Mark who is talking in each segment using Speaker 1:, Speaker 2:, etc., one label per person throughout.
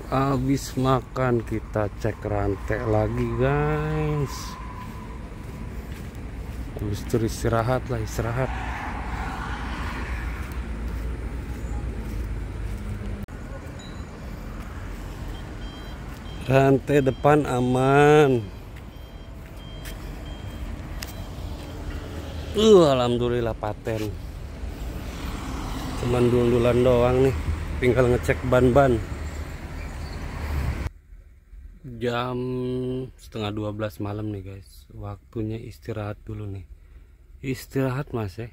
Speaker 1: Habis makan kita cek rantai lagi guys. Habis itu istirahat. Rantai depan aman. Alhamdulillah paten. Cuman dululan doang nih, tinggal ngecek ban. Jam setengah 12 malam nih guys, waktunya istirahat dulu nih. Istirahat mas ya.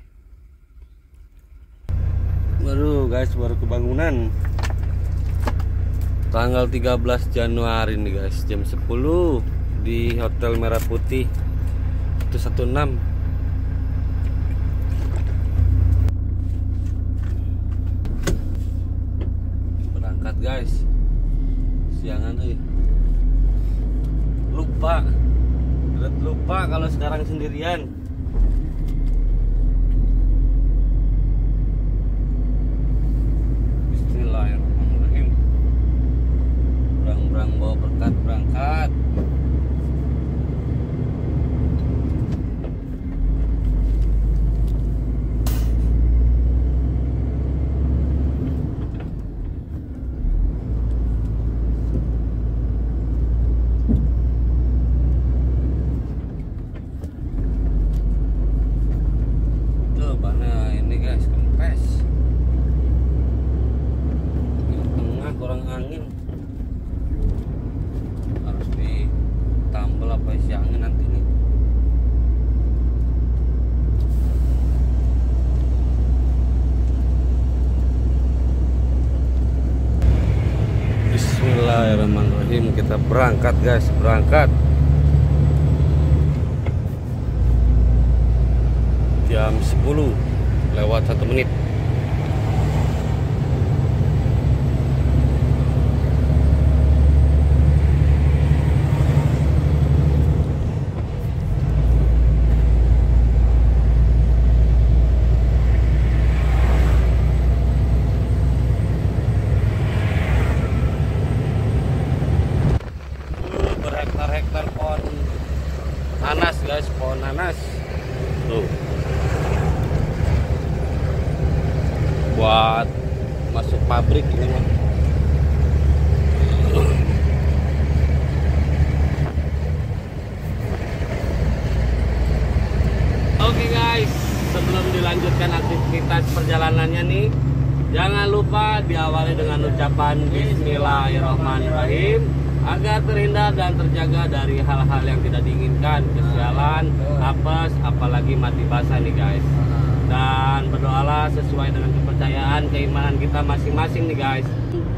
Speaker 1: Baru kebangunan. Tanggal 13 Januari nih guys, jam 10 di Hotel Merah Putih 116. Berangkat guys, siangan tuh. Lupa kalau sekarang sendirian. Bismillahirrahmanirrahim. Berang bawa berkat berangkat. Angin harus ditambal apa isi angin nanti nih. Bismillahirrahmanirrahim, kita berangkat guys, jam 10 lewat 1 menit. Hektar pohon nanas guys, pohon nanas tuh buat masuk pabrik ini mah. Oke guys, sebelum dilanjutkan aktivitas perjalanannya nih, jangan lupa diawali dengan ucapan Bismillahirrahmanirrahim agar terhindar dan terjaga dari hal-hal yang tidak diinginkan, kesialan, apes, apalagi mati basah nih guys. Dan berdoalah sesuai dengan kepercayaan keimanan kita masing-masing nih guys.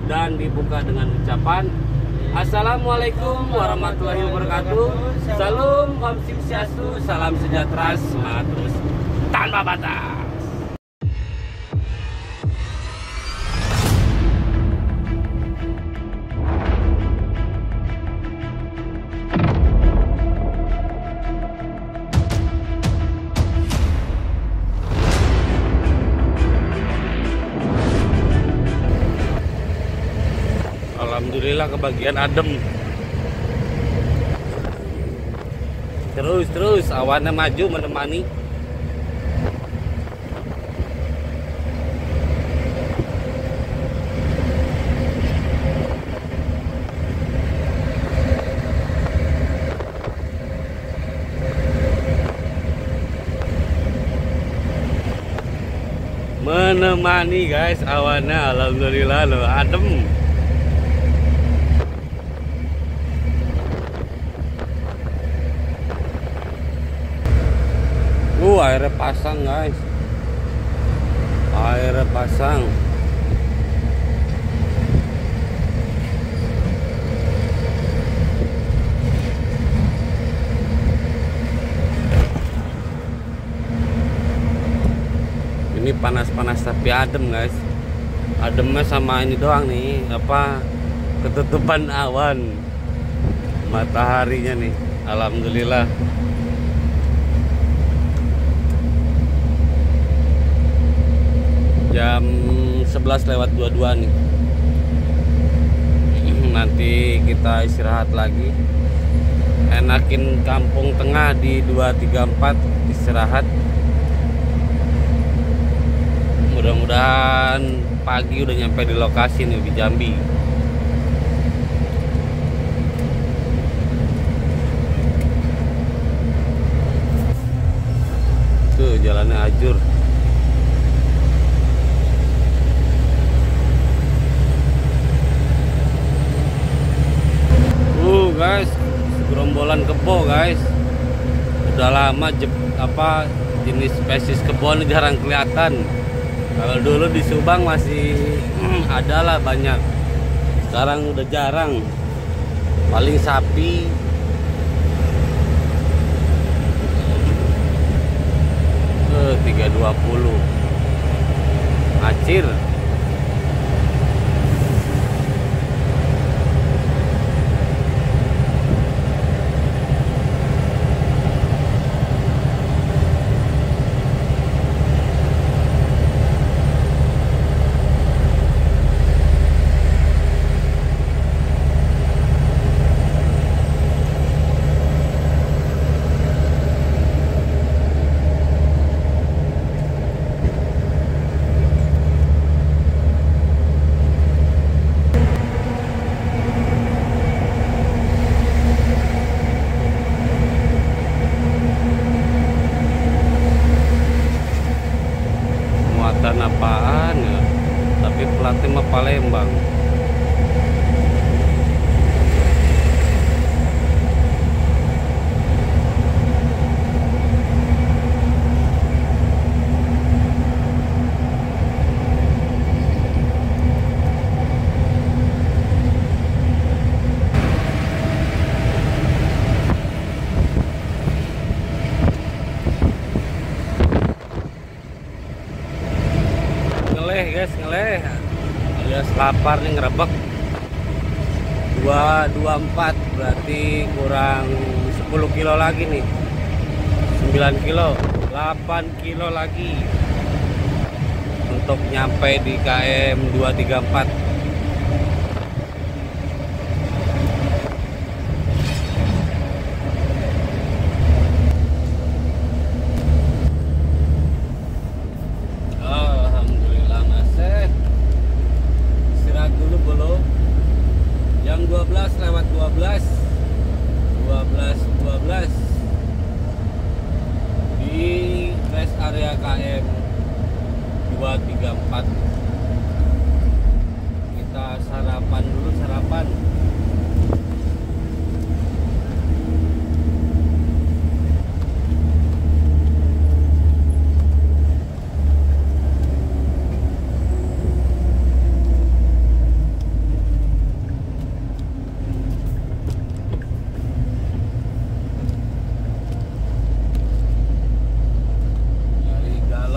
Speaker 1: Dan dibuka dengan ucapan Assalamualaikum warahmatullahi wabarakatuh. Salam Om Swastiastu, salam sejahtera, semangat terus tanpa batas. Alhamdulillah kebagian adem. Terus awannya maju menemani. Menemani guys, awannya alhamdulillah loh, adem. Airnya pasang guys, airnya pasang. Ini panas-panas tapi adem guys. Ademnya sama ini doang nih, apa, ketutupan awan, mataharinya nih, alhamdulillah. Jam 11 lewat 22 nih. Nanti kita istirahat lagi. Enakin kampung tengah di 234 istirahat. Mudah-mudahan pagi udah nyampe di lokasi nih di Jambi. Tuh jalannya ajur. Guys, gerombolan kebo guys. Udah lama jenis spesies kebo ini jarang kelihatan. Kalau dulu di Subang masih ada lah banyak. Sekarang udah jarang. Paling sapi. Ke 320. Acir. Apaan ya? Tapi pelatih mah Palembang. Ngeleh alias lapar nih, ngerebek. 224 berarti kurang 10 kilo lagi nih. 9 kilo 8 kilo lagi untuk nyampe di KM 234. Jam 12:12 di rest area KM 234. Kita sarapan dulu, sarapan.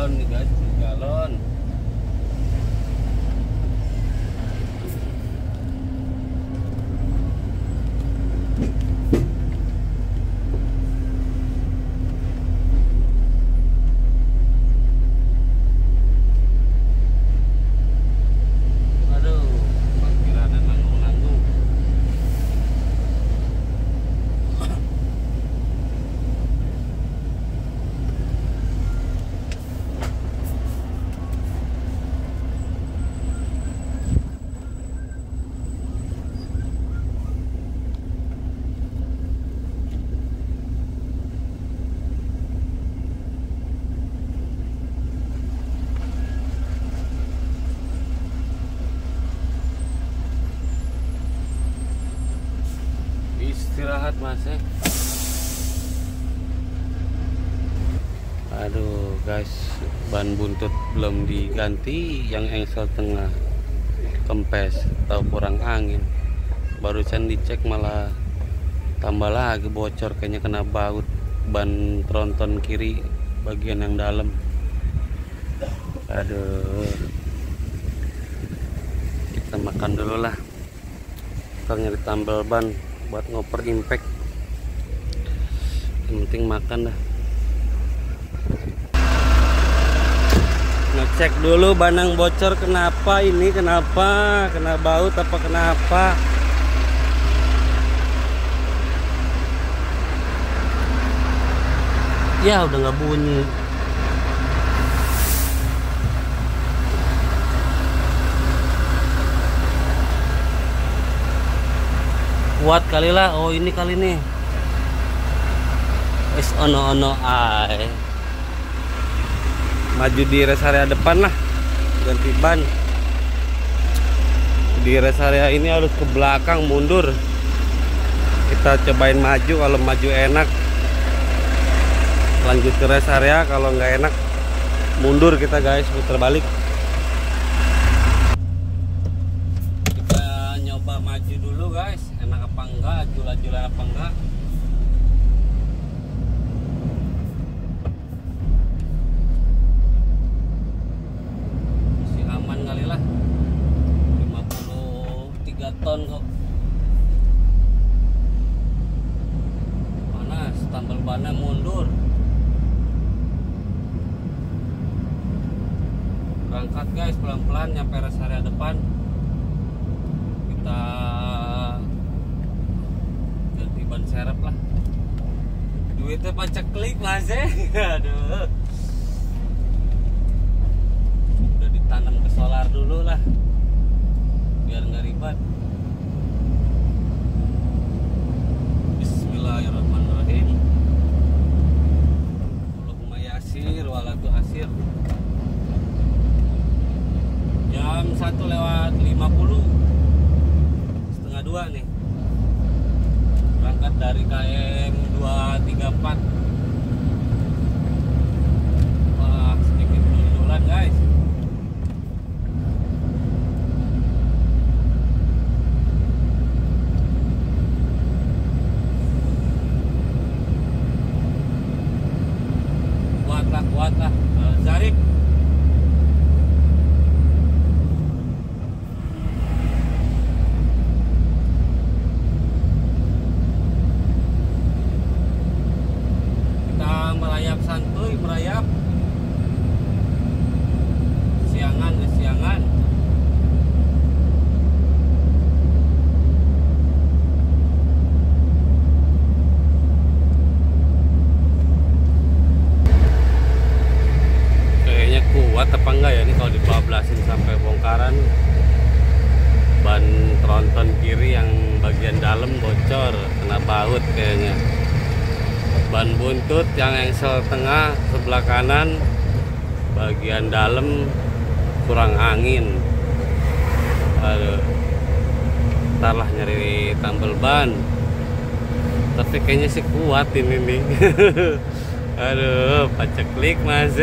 Speaker 1: Nih guys, galon. Aduh, parkirannya nanggung-nanggung. Istirahat mas ya. Aduh guys, ban buntut belum diganti, yang engsel tengah kempes atau kurang angin. Barusan dicek malah tambah lagi bocor, kayaknya kena baut ban tronton kiri bagian yang dalam. Aduh, kita makan dulu lah. Kita nyari tambal ban buat ngoper impact. Yang penting makan dah. Ngecek dulu ban yang bocor kenapa ini, kenapa kena baut apa kenapa. Ya udah nggak bunyi. Kuat kali lah. Oh ini kali nih. Es ono ay. Maju di rest area depan lah. Ganti ban. Di rest area ini harus ke belakang mundur. Kita cobain maju, kalau maju enak lanjut ke rest area, kalau nggak enak mundur kita guys, putar balik. Kita nyoba maju dulu guys, enak apa enggak, jual-jualan apa enggak. Masih aman kali lah, 53 ton kok. Panas, tambal bannya mundur. Berangkat guys, pelan-pelan nyampe rest area depan. Kita ganti ban serep lah. Duitnya paceklik mas aduh. Udah ditanam ke solar dulu lah, biar nggak ribet. Bismillahirrahmanirrahim. Allahumma yasir walatu asir. Jam 1:50, setengah 2 nih. Berangkat dari KM 234. Wah, sedikit duluan guys. Kuat lah Zarif. Merayap santuy, merayap siangan ke siangan. Kayaknya kuat apa enggak ya ini kalau dibablasin sampai bongkaran. Ban tronton kiri yang bagian dalam bocor, kena baut kayaknya. Ban buntut yang engsel tengah sebelah kanan bagian dalam kurang angin. Aduh, ntar lah nyari tambal ban, tapi kayaknya sih kuat ini nih. Aduh, paceklik mas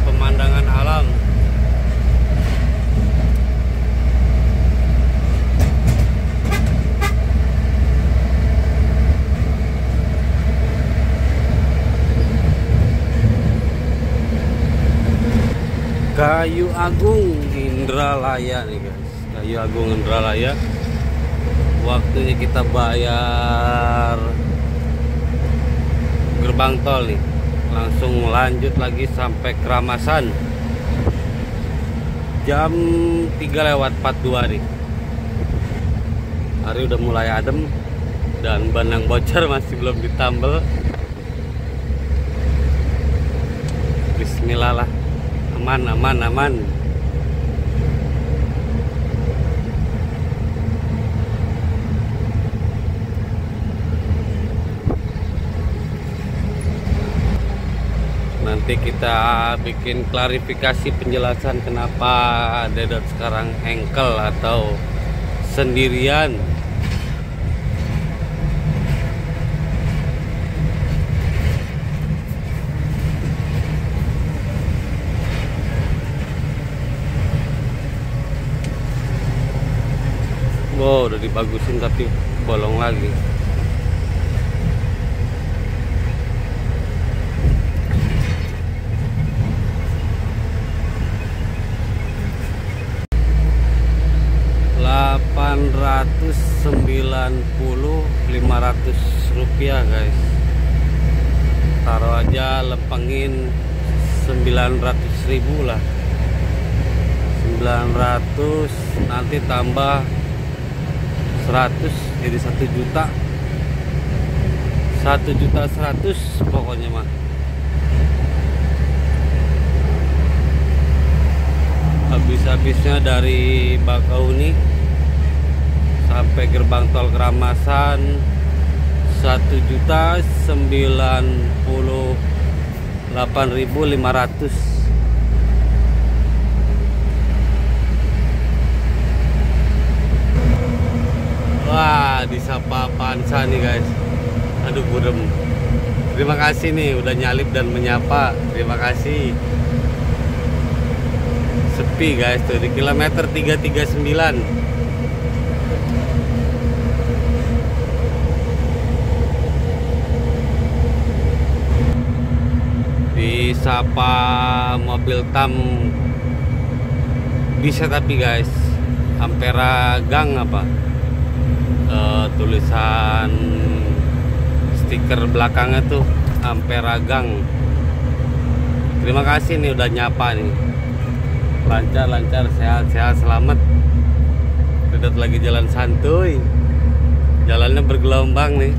Speaker 1: pemandangan alam. Kayu Agung Indralaya nih guys, Kayu Agung Indralaya. Waktunya kita bayar gerbang tol nih, langsung lanjut lagi sampai Keramasan. Jam 3:42 nih. Hari udah mulai adem dan ban yang bocor masih belum ditambal. Bismillah lah, aman aman aman. Nanti kita bikin klarifikasi penjelasan kenapa Dedot sekarang engkel atau sendirian. Wow, udah dibagusin tapi bolong lagi. rupiah guys. Taruh aja lempengin 900.000 lah. 900 nanti tambah 100 jadi 1 juta. 1.100.000 pokoknya mah. Habis-habisnya dari Bakahuni sampai gerbang tol Keramasan 1.098.500. Wah, disapa Pansa nih guys. Aduh burem. Terima kasih nih udah nyalip dan menyapa. Terima kasih. Sepi guys tuh di kilometer 339. Disapa mobil tam bisa tapi guys. Ampera Gang apa? Tulisan stiker belakangnya tuh Ampera Gang. Terima kasih nih udah nyapa nih. Lancar, sehat, selamat. Udah lagi jalan santuy. Jalannya bergelombang nih.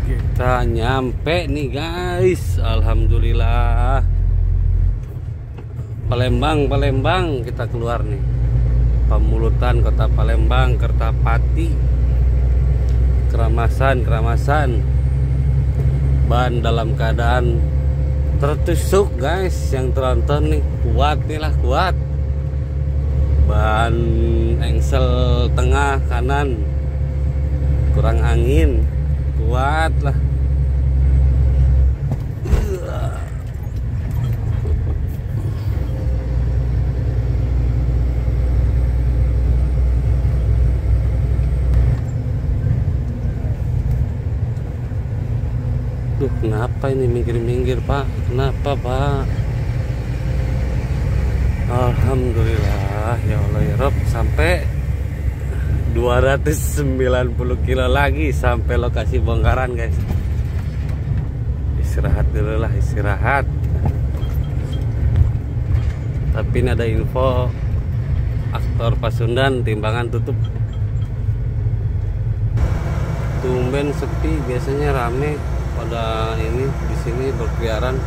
Speaker 1: Kita nyampe nih guys. Alhamdulillah. Palembang kita keluar nih. Pemulutan Kota Palembang, Kertapati, Keramasan. Ban dalam keadaan tertusuk guys. Yang teronton nih kuat nih lah, kuat. Ban engsel tengah kanan kurang angin, kuat lah. Duh, kenapa ini minggir-minggir Pak? Kenapa Pak? Alhamdulillah ya Allah ya Rob, sampai 290 kilo lagi sampai lokasi bongkaran guys. Istirahat dulu lah, istirahat. Tapi ini ada info aktor Pasundan timbangan tutup. Tumben sepi, biasanya rame pada ini di sini berkeliaran.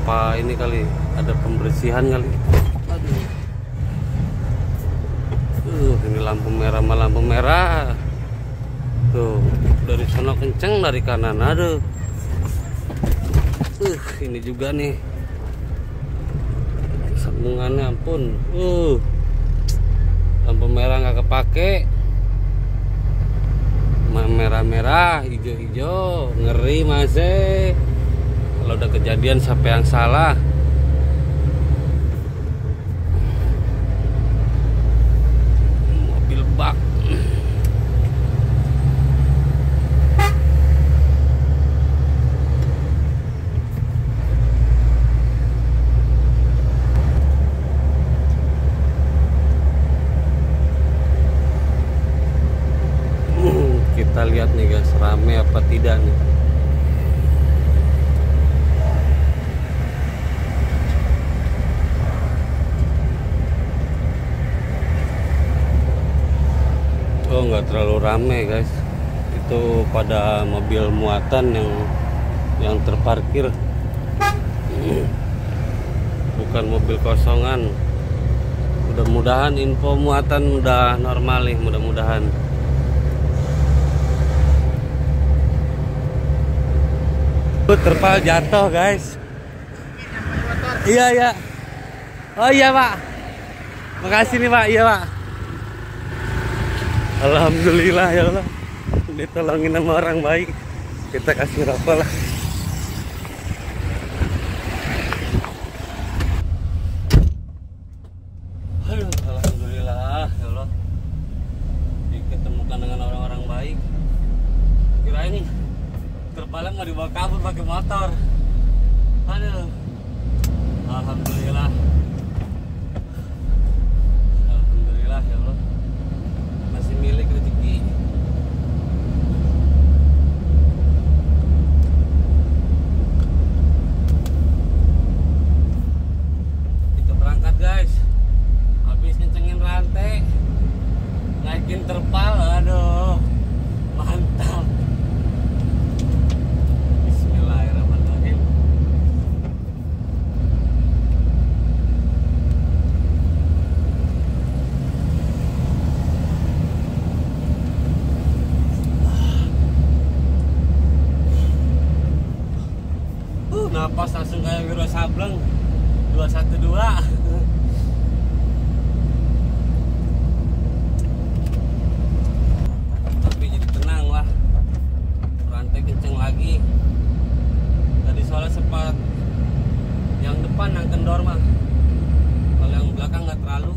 Speaker 1: Apa ini kali ada pembersihan kali. Aduh. Ini lampu merah. Tuh, dari sana kenceng dari kanan. Aduh. Ini juga nih. Sambungannya ampun. Lampu merah nggak kepake. Merah-merah, hijau-hijau, ngeri masih. Kalau udah kejadian siapa yang salah? Mobil bak. Kita lihat nih guys, rame apa tidak nih. Oh, nggak terlalu rame guys. Itu pada mobil muatan yang terparkir. Bukan mobil kosongan. Mudah-mudahan info muatan udah normal nih, mudah-mudahan. Terpal jatuh guys. Iya. Oh iya Pak. Makasih nih Pak. Iya Pak. Alhamdulillah ya Allah. Ditolongin sama orang baik. Kita kasih rapa lah. Aduh, alhamdulillah ya Allah. Diketemukan dengan orang-orang baik. Kirain terpalang mau dibawa kabur pakai motor. Aduh. Alhamdulillah. Alhamdulillah ya Allah. Masih milik rezeki. Kita berangkat guys. Habis kencengin rantai, naikin terpal, aduh, mantap. Bismillahirrahmanirrahim. Napas langsung kayak Wiro Sableng 212. Tapi jadi tenang lah, rantai kenceng lagi. Tadi soalnya sempat yang depan yang kendor mah, kalau yang belakang nggak terlalu.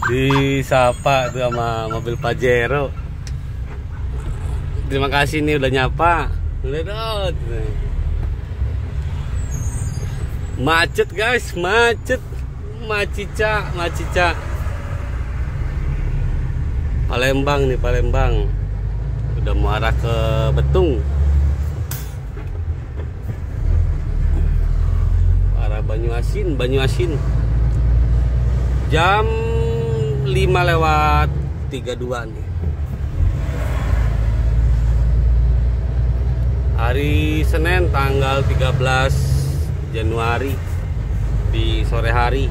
Speaker 1: Disapa tuh sama mobil Pajero. Terima kasih nih udah nyapa. Lihat, macet guys, macet, macica. Palembang nih, Palembang. Udah mau arah ke Betung. Arah Banyuasin. Jam 5:32 nih. Hari Senin tanggal 13 Januari di sore hari.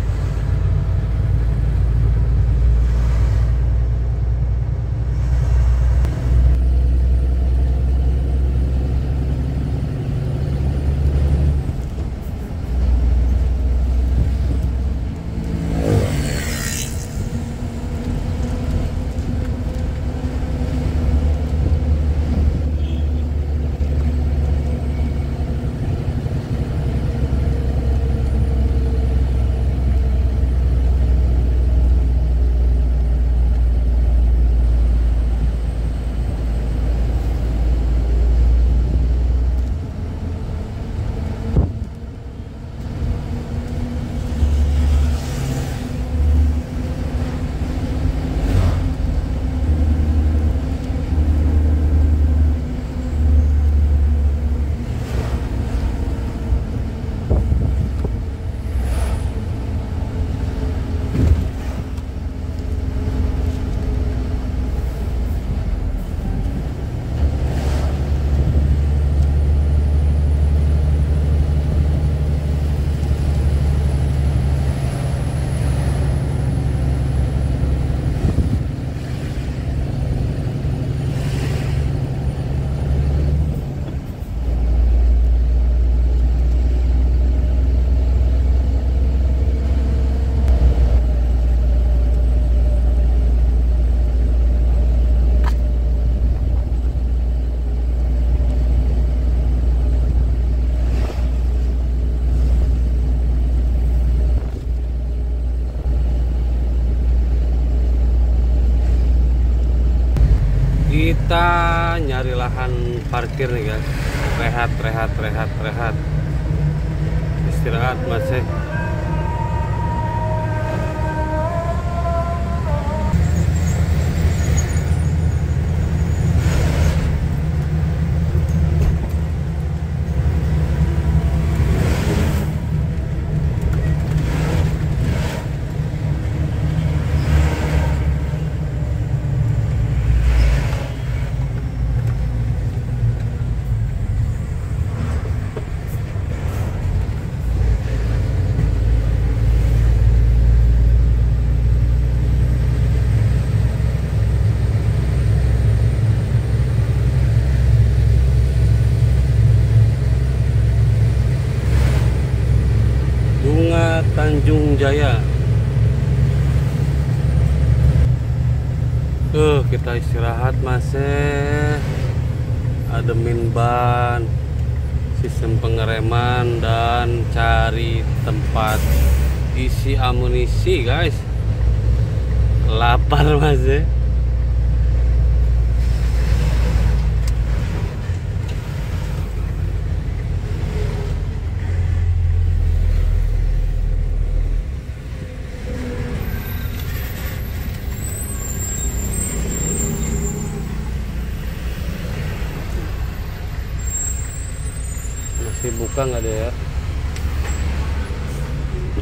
Speaker 1: Kita nyari lahan parkir nih guys. Rehat. Istirahat masih. Tanjung Jaya. Kita istirahat masih, ademin ban, sistem pengereman, dan cari tempat isi amunisi guys. Lapar masih. Buka nggak ada ya,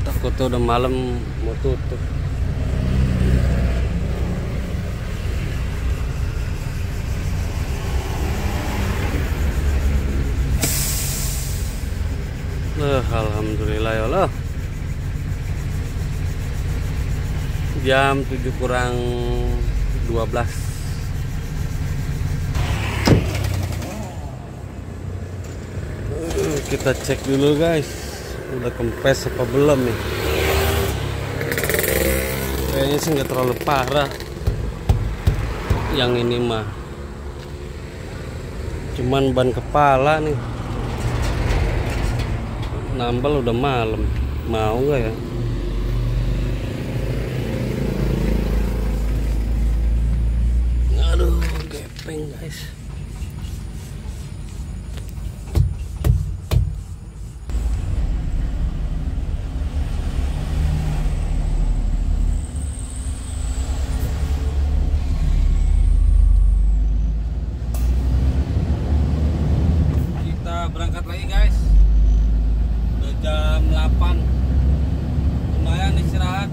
Speaker 1: takutnya udah malam mau tutup. Alhamdulillah ya Allah, jam 7 kurang 12. Kita cek dulu guys, udah kempes apa belum nih. Kayaknya sih nggak terlalu parah yang ini mah, cuman ban kepala nih nambal. Udah malam, mau gak ya? Aduh, gepeng guys. Berangkat lagi guys, udah jam 8. Lumayan istirahat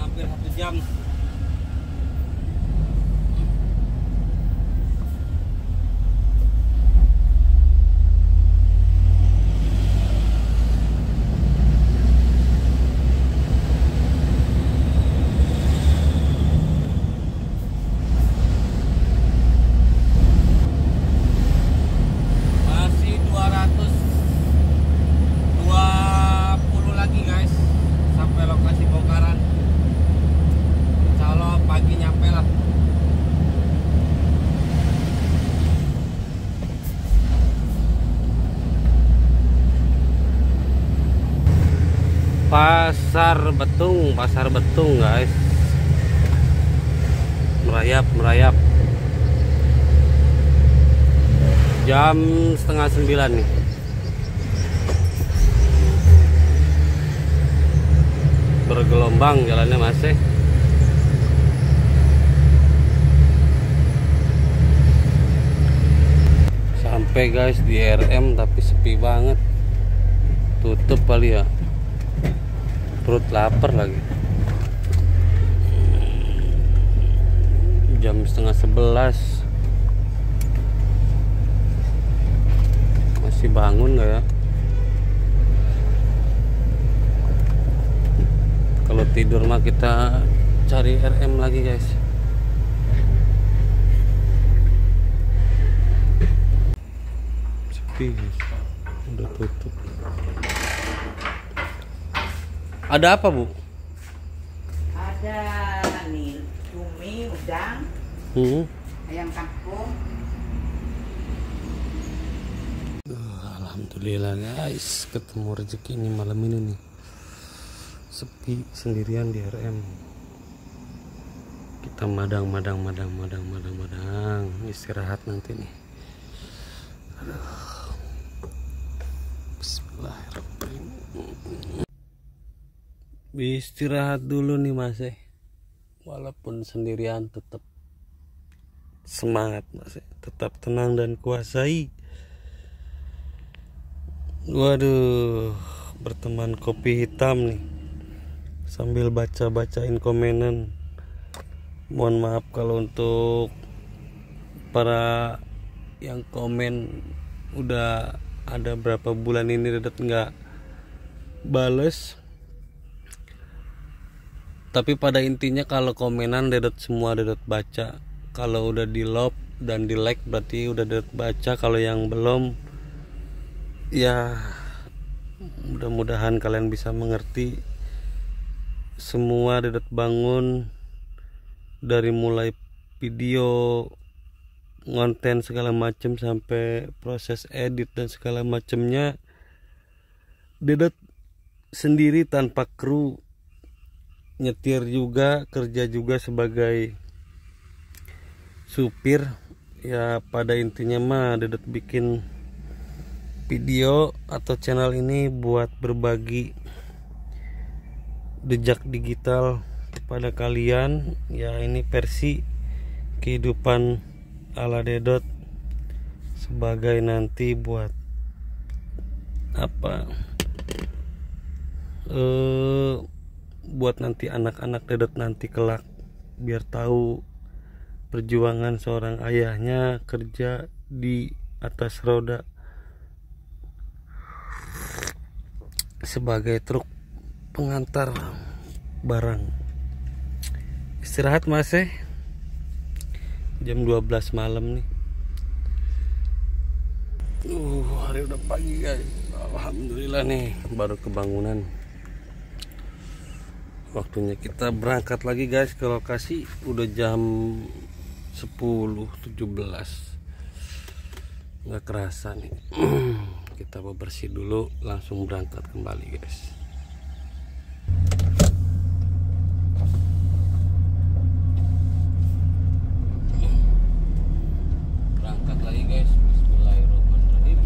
Speaker 1: hampir 1 jam. Pasar Betung guys, merayap jam setengah 9 nih. Bergelombang jalannya masih. Sampai guys di RM tapi sepi banget, tutup kali ya. Perut lapar lagi. Jam setengah 11. Masih bangun nggak ya? Kalau tidur mah kita cari RM lagi guys. Sepi guys. Udah tutup. Ada apa bu?
Speaker 2: Ada nih cumi, udang, ayam kampung.
Speaker 1: Alhamdulillah guys, ketemu rezeki ini malam ini nih. Sepi sendirian di RM. Kita madang istirahat nanti nih. Aduh. Bismillahirrahmanirrahim. Istirahat dulu nih Mas. Walaupun sendirian tetap semangat Mas. Tetap tenang dan kuasai. Waduh, berteman kopi hitam nih. Sambil bacain komenan. Mohon maaf kalau untuk para yang komen udah ada berapa bulan ini Dedet nggak bales. Tapi pada intinya kalau komenan Dedet semua Dedet baca. Kalau udah di love dan di like berarti udah Dedet baca. Kalau yang belum, ya mudah-mudahan kalian bisa mengerti. Semua Dedet bangun dari mulai video, konten segala macam sampai proses edit dan segala macamnya Dedet sendiri tanpa kru. Nyetir juga, kerja juga sebagai supir. Ya pada intinya mah Dedet bikin video atau channel ini buat berbagi jejak digital kepada kalian. Ya ini versi kehidupan ala Dedot sebagai nanti buat apa, buat nanti anak-anak Dedot nanti kelak biar tahu perjuangan seorang ayahnya kerja di atas roda sebagai truk pengantar barang. Istirahat Mas jam 12 malam nih. Hari udah pagi guys. Alhamdulillah nih baru kebangunan. Waktunya kita berangkat lagi guys ke lokasi. Udah jam 10.17. Nggak kerasa nih. Kita bebersih dulu langsung berangkat kembali guys. Berangkat lagi guys. Bismillahirrahmanirrahim.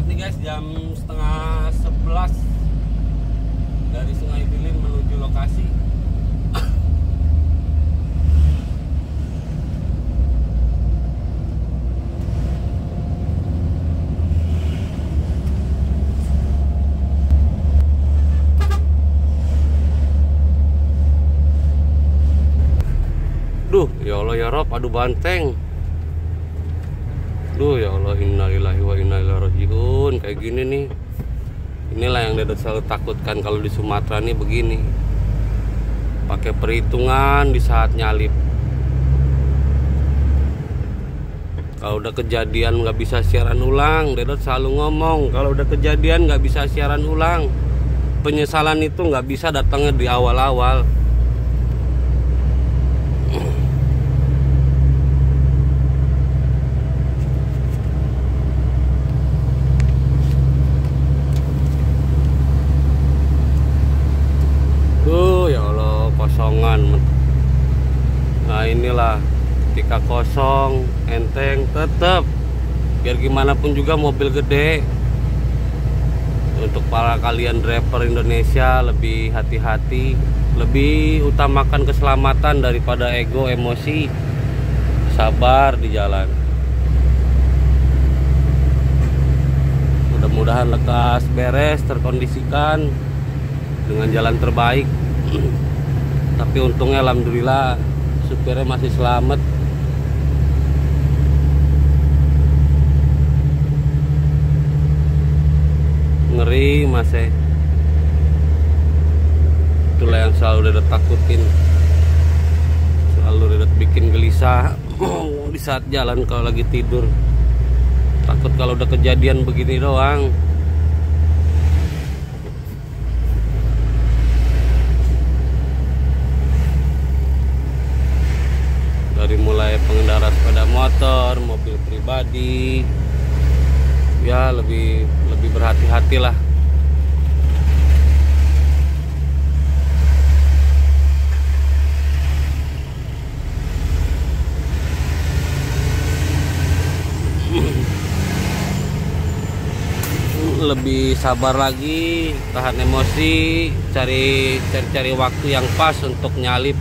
Speaker 1: berangkat nih guys jam setengah 11 dari Sungai Bilin menuju lokasi. Duh, ya Allah ya Rob, aduh banteng. Duh ya Allah, innalillahi wa inna ilaihi rajiun. Kayak gini nih. Inilah yang Dedot selalu takutkan kalau di Sumatera nih begini. Pakai perhitungan di saat nyalip. Kalau udah kejadian nggak bisa siaran ulang, Dedot selalu ngomong kalau udah kejadian nggak bisa siaran ulang. Penyesalan itu nggak bisa datangnya di awal-awal. Ya Allah, kosongan. Nah inilah ketika kosong, enteng, tetap biar gimana pun juga mobil gede. Untuk para kalian driver Indonesia lebih hati-hati, lebih utamakan keselamatan daripada ego, emosi. Sabar di jalan. Mudah-mudahan lekas beres, terkondisikan dengan jalan terbaik. Tapi untungnya alhamdulillah supirnya masih selamat. Ngeri masih. Itulah yang selalu Dedot takutin, selalu Dedot bikin gelisah di saat jalan kalau lagi tidur. Takut kalau udah kejadian begini doang. Dari mulai pengendara sepeda motor, mobil pribadi, ya lebih berhati-hatilah. Lebih sabar lagi, tahan emosi, cari waktu yang pas untuk nyalip.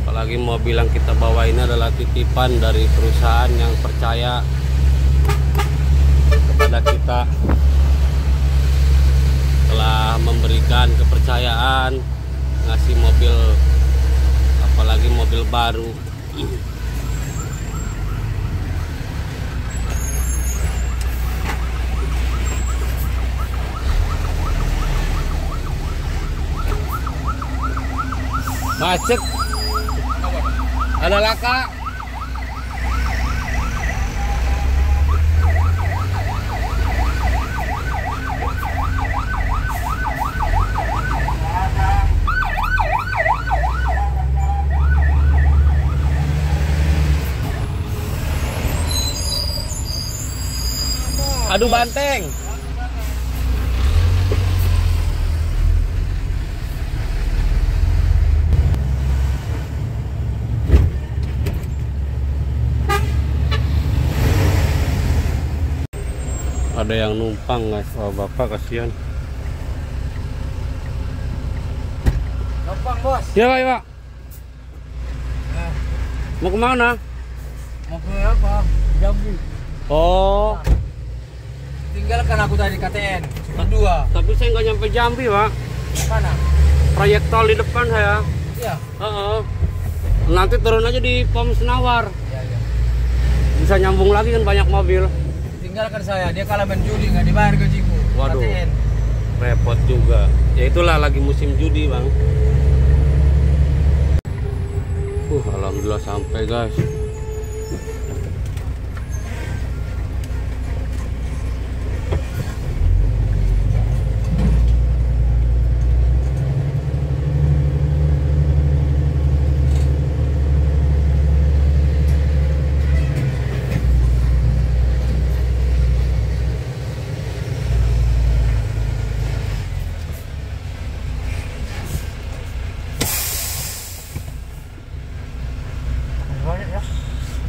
Speaker 1: Apalagi mobil yang kita bawa ini adalah titipan dari perusahaan yang percaya kepada kita, telah memberikan kepercayaan ngasih mobil, apalagi mobil baru. Macet. Ada laka. Aduh banteng. Ada yang numpang guys, oh bapak kasihan.
Speaker 3: Numpang bos.
Speaker 1: Ya pak, ya pak. Mau kemana?
Speaker 3: Mau ke apa? Jambi.
Speaker 1: Oh.
Speaker 3: Tinggalkan aku tadi KTN, cuma 2.
Speaker 1: Tapi saya nggak nyampe Jambi pak.
Speaker 3: Mana?
Speaker 1: Proyek tol di depan saya.
Speaker 3: Iya.
Speaker 1: Nanti turun aja di Pom Senawar.
Speaker 3: Iya, iya.
Speaker 1: Bisa nyambung lagi kan banyak mobil.
Speaker 3: Tinggalkan saya, dia kalah main judi, nggak dibayar gajiku.
Speaker 1: Waduh.
Speaker 3: KTN.
Speaker 1: Repot juga. Ya itulah lagi musim judi bang. Alhamdulillah sampai guys.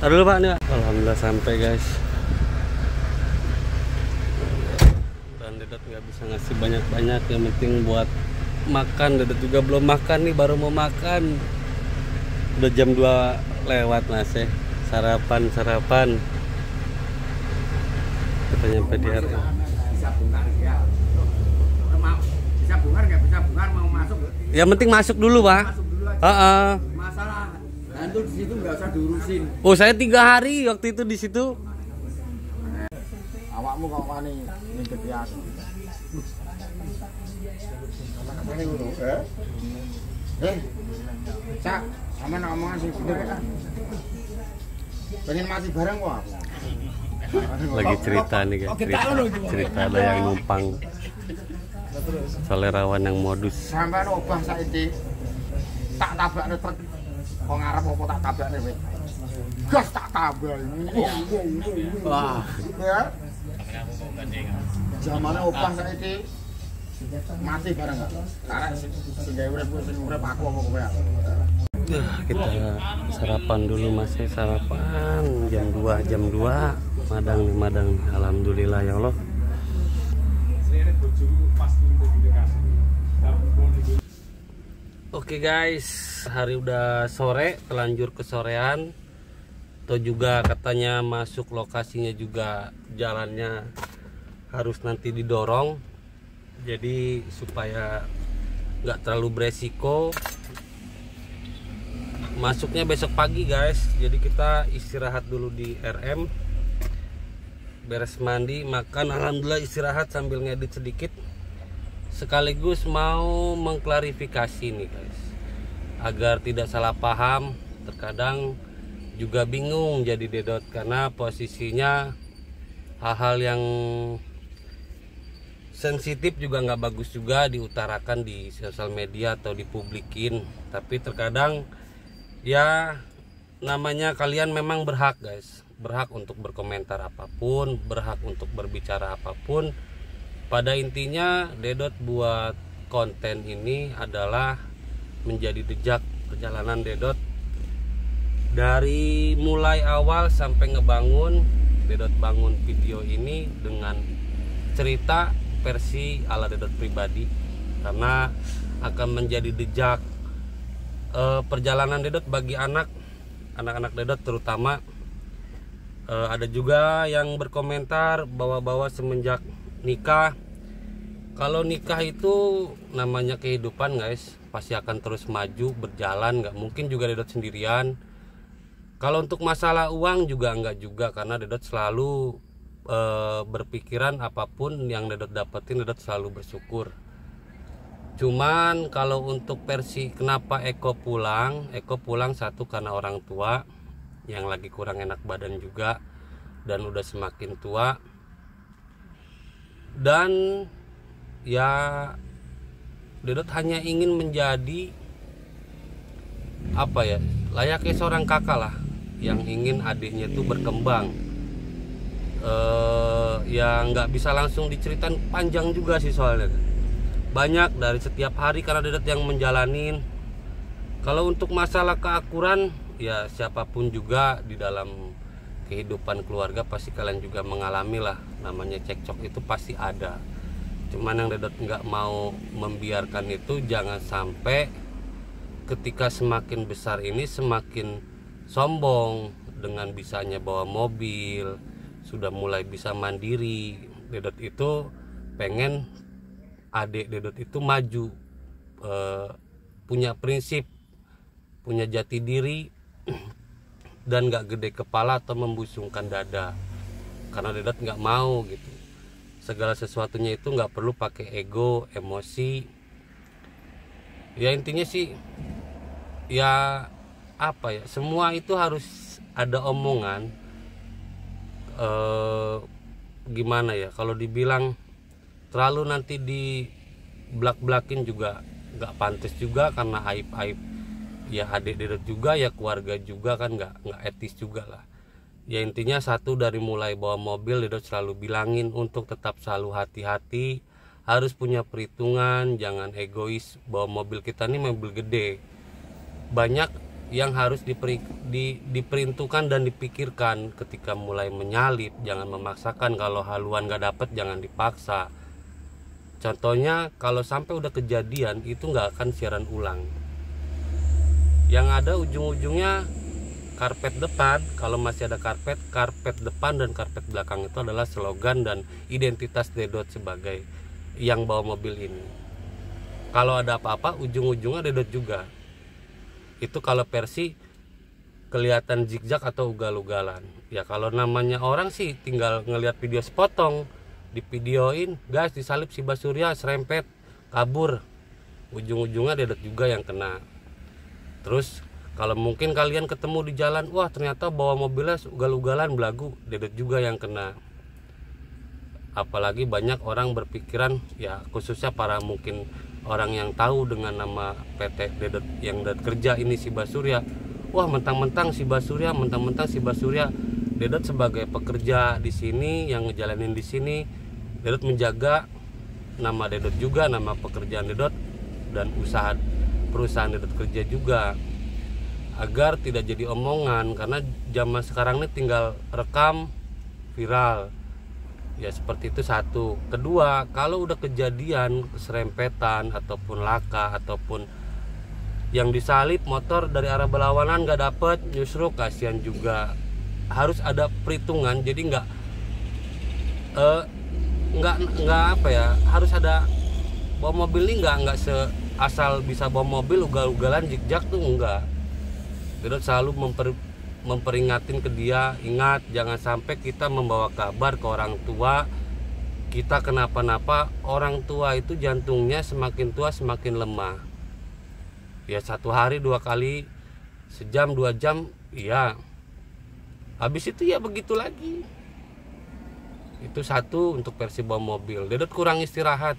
Speaker 1: Aduh Pak nih. Alhamdulillah sampai guys. Dan Dedot nggak bisa ngasih banyak-banyak, yang penting buat makan. Dedot juga belum makan nih, baru mau makan. Udah jam 2 lewat Mas ya. Sarapan. Kita nyampe di area.
Speaker 3: Bisa bongkar ya. Bisa bongkar nggak bisa bongkar, mau masuk.
Speaker 1: Yang penting masuk dulu Pak.
Speaker 3: Masuk dulu aja.
Speaker 1: Heeh.
Speaker 3: Masalah hantu di situ nggak usah diurusin.
Speaker 1: Oh saya 3 hari waktu itu di situ.
Speaker 3: Awakmu kok wani ngikut ya. Ini dulu, Cak, sama omongan sih bener kan. Pengen masih bareng kok aku.
Speaker 1: Lagi cerita nih guys, cerita ada yang numpang. Soalnya rawan yang modus.
Speaker 3: Sampai obah saiki tak tabakne truk. Kok ngarep apa tak tabakne kowe? Gas tak tabak. Wah. Ya. Zamane obah saiki mati bareng gak? Karena sing gawe urip aku apa kowe?
Speaker 1: Kita sarapan dulu Mas, sarapan jam 2. Madang. Alhamdulillah ya Allah. Oke guys, hari udah sore, telanjur kesorean. Atau juga katanya masuk lokasinya juga jalannya harus nanti didorong. Jadi supaya nggak terlalu beresiko, masuknya besok pagi guys. Jadi kita istirahat dulu di RM, beres mandi, makan. Alhamdulillah istirahat sambil ngedit sedikit. Sekaligus mau mengklarifikasi nih guys, agar tidak salah paham. Terkadang juga bingung jadi Dedot karena posisinya hal-hal yang sensitif juga nggak bagus juga diutarakan di sosial media atau dipublikin. Tapi terkadang ya namanya kalian memang berhak guys, berhak untuk berkomentar apapun, berhak untuk berbicara apapun. Pada intinya Dedot buat konten ini adalah menjadi jejak perjalanan Dedot dari mulai awal sampai ngebangun. Dedot bangun video ini dengan cerita versi ala Dedot pribadi, karena akan menjadi jejak perjalanan Dedot bagi anak-anak Dedot terutama. Ada juga yang berkomentar bahwa semenjak nikah, kalau nikah itu namanya kehidupan guys, pasti akan terus maju berjalan, nggak mungkin juga Dedot sendirian. Kalau untuk masalah uang juga enggak juga, karena Dedot selalu berpikiran apapun yang Dedot dapetin Dedot selalu bersyukur. Cuman kalau untuk versi kenapa Eko pulang satu karena orang tua yang lagi kurang enak badan juga dan udah semakin tua. Dan ya Dedot hanya ingin menjadi apa ya, layaknya seorang kakak lah yang ingin adiknya tuh berkembang. Ya nggak bisa langsung diceritain panjang juga sih, soalnya banyak dari setiap hari karena Dedot yang menjalanin. Kalau untuk masalah keakuran, ya siapapun juga di dalam kehidupan keluarga pasti kalian juga mengalami lah, namanya cekcok itu pasti ada. Cuman yang Dedot nggak mau membiarkan itu jangan sampai ketika semakin besar ini semakin sombong dengan bisanya bawa mobil, sudah mulai bisa mandiri. Dedot itu pengen adik Dedot itu maju, punya prinsip, punya jati diri, dan gak gede kepala atau membusungkan dada. Karena Dedot gak mau gitu, segala sesuatunya itu gak perlu pakai ego, emosi. Ya intinya sih ya apa ya, semua itu harus ada omongan. Gimana ya, kalau dibilang terlalu nanti di belak-belakin juga nggak pantas juga, karena aib-aib ya adik Dedot juga, ya keluarga juga kan, nggak etis juga lah. Ya intinya satu, dari mulai bawa mobil Dedot selalu bilangin untuk tetap selalu hati-hati, harus punya perhitungan, jangan egois. Bawa mobil kita nih mobil gede, banyak yang harus diperuntukkan dan dipikirkan ketika mulai menyalip. Jangan memaksakan, kalau haluan gak dapet jangan dipaksa. Contohnya kalau sampai udah kejadian itu gak akan siaran ulang. Yang ada ujung-ujungnya karpet depan. Kalau masih ada karpet depan dan karpet belakang itu adalah slogan dan identitas Dedot sebagai yang bawa mobil ini. Kalau ada apa-apa ujung-ujungnya Dedot juga. Itu kalau versi kelihatan zigzag atau ugal-ugalan. Ya kalau namanya orang sih tinggal ngelihat video sepotong, divideoin, gas disalip si Basurya, serempet, kabur. Ujung-ujungnya Dedot juga yang kena. Terus kalau mungkin kalian ketemu di jalan, wah ternyata bawa mobilnya ugal-ugalan belagu, Dedot juga yang kena. Apalagi banyak orang berpikiran, ya khususnya para mungkin orang yang tahu dengan nama PT Dedot yang Dedot kerja ini si Basurya, wah mentang-mentang si Basurya, Dedot sebagai pekerja di sini yang ngejalanin di sini, Dedot menjaga nama Dedot juga, nama pekerjaan Dedot dan perusahaan Dedot kerja juga, agar tidak jadi omongan. Karena zaman sekarang ini tinggal rekam viral. Ya seperti itu satu. Kedua, kalau udah kejadian serempetan ataupun laka ataupun yang disalip motor dari arah berlawanan gak dapet, justru kasihan juga. Harus ada perhitungan. Jadi nggak apa ya, harus ada bawa mobil ini nggak asal bisa bawa mobil ugal-ugalan zigzag tuh enggak. Dedot selalu memperingatin ke dia, ingat jangan sampai kita membawa kabar ke orang tua kita kenapa-napa. Orang tua itu jantungnya semakin tua semakin lemah. Ya 1 hari 2 kali, sejam 2 jam, iya. Habis itu ya begitu lagi. Itu satu untuk versi bawa mobil. Dedot kurang istirahat.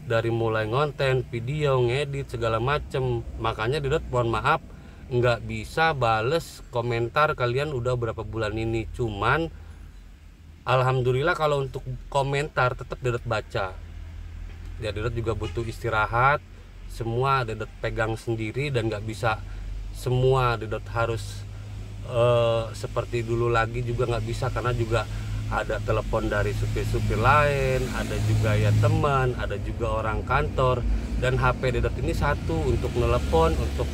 Speaker 1: Dari mulai ngonten, video, ngedit segala macem. Makanya Dedot mohon maaf nggak bisa bales komentar kalian udah berapa bulan ini. Cuman alhamdulillah kalau untuk komentar tetap Dedot baca. Ya Dedot juga butuh istirahat. Semua Dedot pegang sendiri dan nggak bisa semua Dedot harus seperti dulu lagi juga nggak bisa, karena juga ada telepon dari supir-supir lain, ada juga ya teman, ada juga orang kantor, dan HP Dedot ini satu untuk telepon, untuk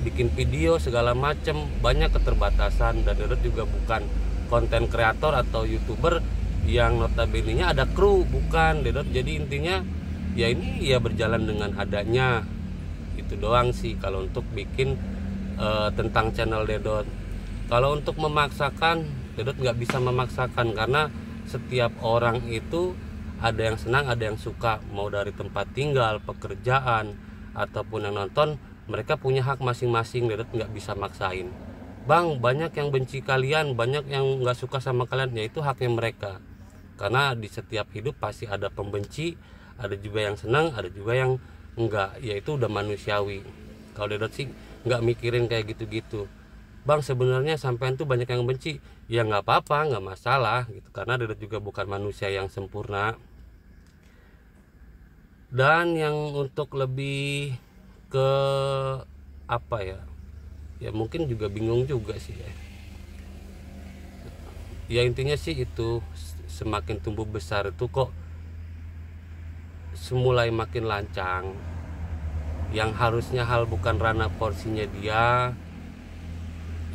Speaker 1: bikin video segala macem, banyak keterbatasan. Dan Dedot juga bukan konten kreator atau YouTuber yang notabene-nya ada kru, bukan Dedot. Jadi intinya ya ini ya berjalan dengan adanya. Itu doang sih kalau untuk bikin tentang channel Dedot. Kalau untuk memaksakan, Dedot nggak bisa memaksakan, karena setiap orang itu ada yang senang, ada yang suka, mau dari tempat tinggal, pekerjaan, ataupun yang nonton, mereka punya hak masing-masing. Dedot nggak bisa maksain. Bang, banyak yang benci kalian, banyak yang nggak suka sama kalian, ya itu haknya mereka. Karena di setiap hidup pasti ada pembenci, ada juga yang senang, ada juga yang enggak, ya itu udah manusiawi. Kalau Dedot sih nggak mikirin kayak gitu-gitu. Bang, sebenarnya sampean tuh banyak yang benci, ya nggak apa-apa, nggak masalah gitu, karena Dedot juga bukan manusia yang sempurna. Dan yang untuk lebih ke apa ya, ya mungkin juga bingung juga sih ya. Ya intinya sih itu, semakin tumbuh besar itu kok semulai makin lancang. Yang harusnya hal bukan ranah porsinya dia,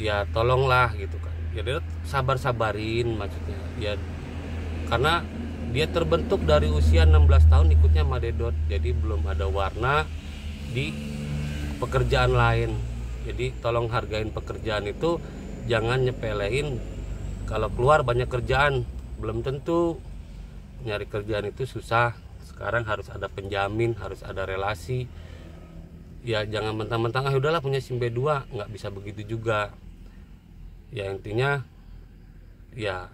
Speaker 1: ya tolonglah gitu kan. Ya Dedot sabar-sabarin maksudnya. Ya karena dia terbentuk dari usia 16 tahun ikutnya sama Dedot, jadi belum ada warna di pekerjaan lain. Jadi tolong hargain pekerjaan itu, jangan nyepelein. Kalau keluar banyak kerjaan, belum tentu nyari kerjaan itu susah. Sekarang harus ada penjamin, harus ada relasi. Ya jangan mentang-mentang udahlah punya SIM B2, nggak bisa begitu juga. Ya intinya ya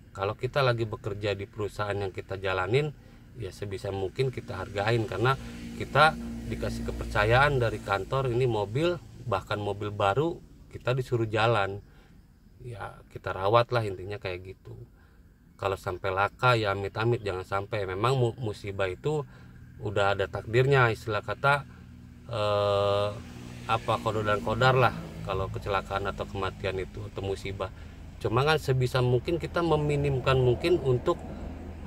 Speaker 1: kalau kita lagi bekerja di perusahaan yang kita jalanin, ya sebisa mungkin kita hargain, karena kita dikasih kepercayaan dari kantor. Ini mobil, bahkan mobil baru, kita disuruh jalan, ya kita rawat lah, intinya kayak gitu. Kalau sampai laka ya amit-amit jangan sampai. Memang musibah itu udah ada takdirnya, istilah kata apa qada dan qadar lah kalau kecelakaan atau kematian itu atau musibah. Cuma kan sebisa mungkin kita meminimkan mungkin untuk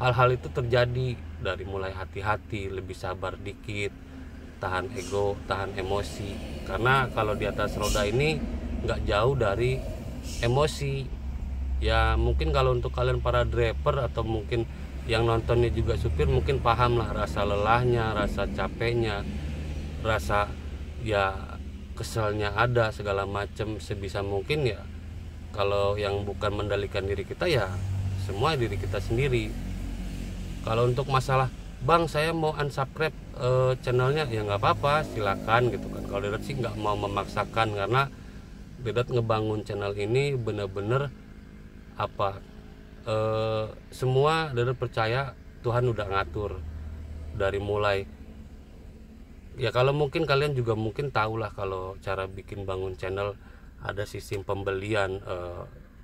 Speaker 1: hal-hal itu terjadi, dari mulai hati-hati, lebih sabar dikit, tahan ego, tahan emosi. Karena kalau di atas roda ini nggak jauh dari emosi. Ya mungkin kalau untuk kalian para driver atau mungkin yang nontonnya juga supir mungkin paham lah rasa lelahnya, rasa capeknya, rasa ya keselnya ada segala macam. Sebisa mungkin ya kalau yang bukan mendalikan diri kita ya semua diri kita sendiri. Kalau untuk masalah bang saya mau unsubscribe channelnya ya nggak apa-apa, silakan gitu kan. Kalau Dedet sih nggak mau memaksakan, karena Dedet ngebangun channel ini bener-bener apa semua Dedet percaya Tuhan udah ngatur dari mulai. Ya kalau mungkin kalian juga mungkin tahu lah kalau cara bikin bangun channel ada sistem pembelian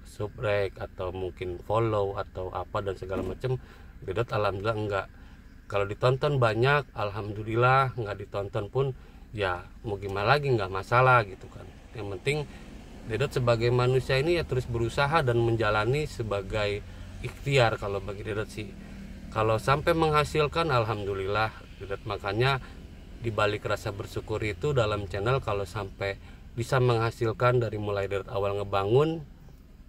Speaker 1: subrek atau mungkin follow atau apa dan segala macam. Dedet alhamdulillah enggak. Kalau ditonton banyak alhamdulillah, nggak ditonton pun ya mau gimana lagi, nggak masalah gitu kan. Yang penting Dedet sebagai manusia ini ya terus berusaha dan menjalani sebagai ikhtiar. Kalau bagi Dedet sih kalau sampai menghasilkan alhamdulillah Dedet. Makanya dibalik rasa bersyukur itu dalam channel, kalau sampai bisa menghasilkan dari mulai Dedet awal ngebangun,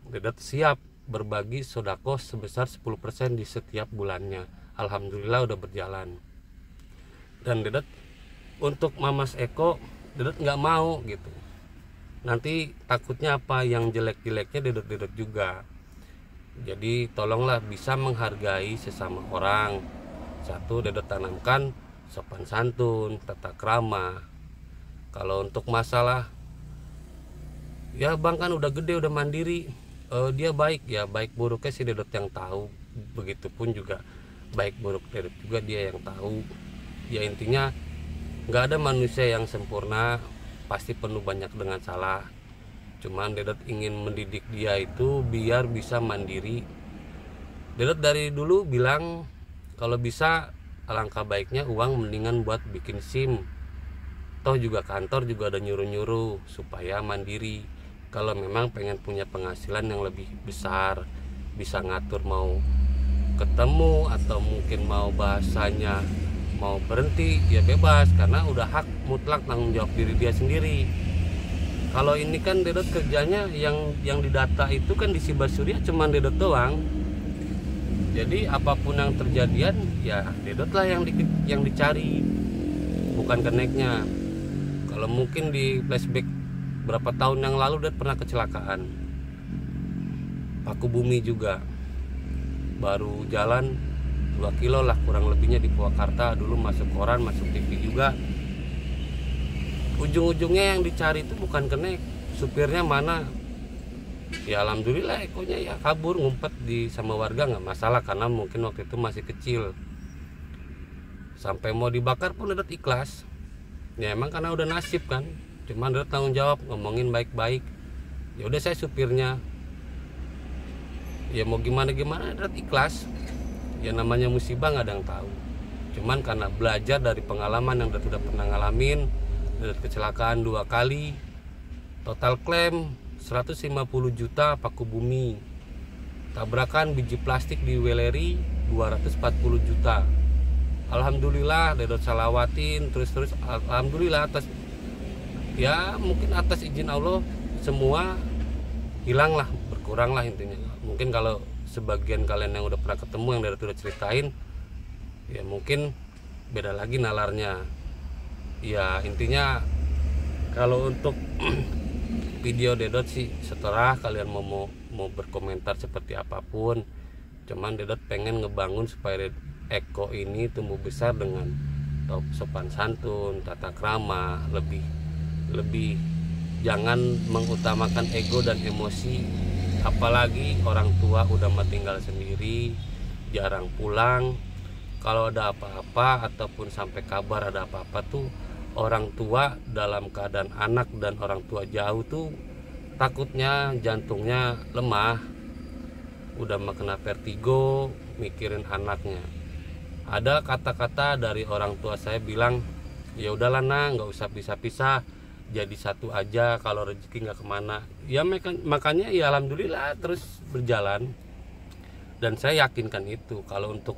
Speaker 1: Dedet siap berbagi sodako sebesar 10% di setiap bulannya. Alhamdulillah udah berjalan. Dan Dedet untuk Mamas Eko Dedet nggak mau gitu, nanti takutnya apa yang jelek-jeleknya Dedet juga. Jadi tolonglah bisa menghargai sesama orang. Satu, Dedet tanamkan sopan santun, tata krama. Kalau untuk masalah ya bang kan udah gede udah mandiri, dia baik, ya baik buruknya si Dedet yang tahu. Begitupun juga baik buruk Dedet juga dia yang tahu. Ya intinya nggak ada manusia yang sempurna, pasti penuh banyak dengan salah. Cuman Dedet ingin mendidik dia itu biar bisa mandiri. Dedet dari dulu bilang kalau bisa alangkah baiknya uang mendingan buat bikin SIM. Toh juga kantor juga ada nyuruh-nyuruh supaya mandiri. Kalau memang pengen punya penghasilan yang lebih besar, bisa ngatur mau ketemu atau mungkin mau bahasanya mau berhenti ya bebas, karena udah hak mutlak tanggung jawab diri dia sendiri. Kalau ini kan Dedet kerjanya yang didata itu kan di Siba Surya cuman Dedet doang. Jadi apapun yang terjadian ya Dedet lah yang dicari, bukan keneknya. Kalau mungkin di flashback berapa tahun yang lalu Dedet pernah kecelakaan paku bumi juga, baru jalan 2 kilo lah kurang lebihnya di Purwakarta. Dulu masuk koran, masuk TV juga. Ujung-ujungnya yang dicari itu bukan kenek, supirnya mana. Ya alhamdulillah ekonya ya kabur, ngumpet sama warga nggak masalah, karena mungkin waktu itu masih kecil. Sampai mau dibakar pun Dedet ikhlas. Ya emang karena udah nasib kan. Cuman Dedet tanggung jawab, ngomongin baik-baik. Ya udah saya supirnya. Ya mau gimana Dedet ikhlas. Ya namanya musibah nggak ada yang tahu. Cuman karena belajar dari pengalaman yang Dedet udah pernah ngalamin, Dedet kecelakaan 2 kali, total klaim 150 juta paku bumi, tabrakan biji plastik di Weleri 240 juta. Alhamdulillah Dedet salawatin terus alhamdulillah atas ya mungkin atas izin Allah semua hilang lah, berkurang lah intinya. Mungkin kalau sebagian kalian yang udah pernah ketemu yang Dedet udah ceritain ya mungkin beda lagi nalarnya. Ya intinya kalau untuk video Dedet sih setelah kalian mau berkomentar seperti apapun, cuman Dedet pengen ngebangun supaya Eko ini tumbuh besar dengan sopan santun, tata krama, lebih jangan mengutamakan ego dan emosi. Apalagi orang tua udah tinggal sendiri, jarang pulang. Kalau ada apa-apa ataupun sampai kabar ada apa-apa tuh orang tua dalam keadaan anak dan orang tua jauh tuh takutnya jantungnya lemah, udah kena vertigo mikirin anaknya. Ada kata-kata dari orang tua saya bilang ya udahlah nah, nggak usah pisah-pisah, jadi satu aja kalau rezeki nggak kemana. Ya makanya ya alhamdulillah terus berjalan. Dan saya yakinkan itu. Kalau untuk